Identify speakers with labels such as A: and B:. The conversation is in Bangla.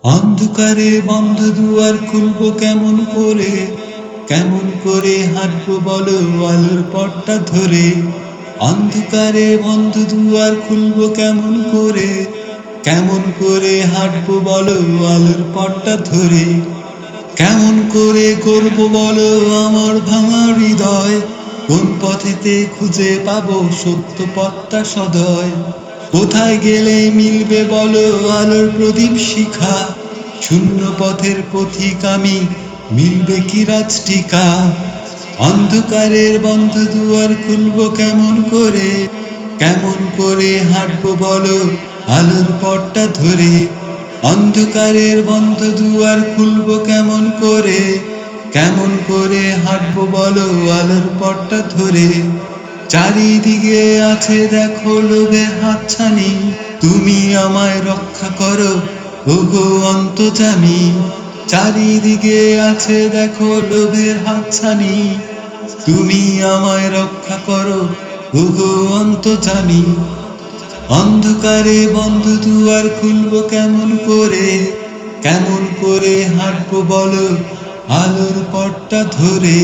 A: অন্ধকারে বন্ধ দুয়ার খুলবো কেমন করে, কেমন করে হাঁটবো বলো আলোর পথটা ধরে। অন্ধকারে বন্ধ দুয়ার খুলবো কেমন করে, কেমন করে হাঁটবো বলো আলোর পথটা ধরে। কেমন করে করবো বলো আমার ভাঙা হৃদয়, কোন পথেতে খুঁজে পাবো সত্য পথটা সদয়। কোথায় গেলে মিলবে বলো আলোর প্রদীপ শিখা, শূন্য পথের পথিক আমি, মিলবে কি রাজটিকা। অন্ধকারের বন্ধ দুয়ার খুলবো কেমন করে, কেমন করে হাঁটবো বলো আলোর পথটা ধরে। অন্ধকারের বন্ধ দুয়ার খুলবো কেমন করে, কেমন করে হাঁটবো বলো আলোর পথটা ধরে। চারিদিকে আছে দেখো লোভে হাতছানি, তুমি আমায় রক্ষা করো ওগো অন্তর্যামী। চারিদিকে আছে দেখো লোভের হাতছানি, তুমি আমায় রক্ষা করো ওগো অন্তর্যামী। অন্ধকারে বন্ধ দুয়ার খুলবো কেমন করে, কেমন করে হাঁটবো বলো আলোর পথটা ধরে।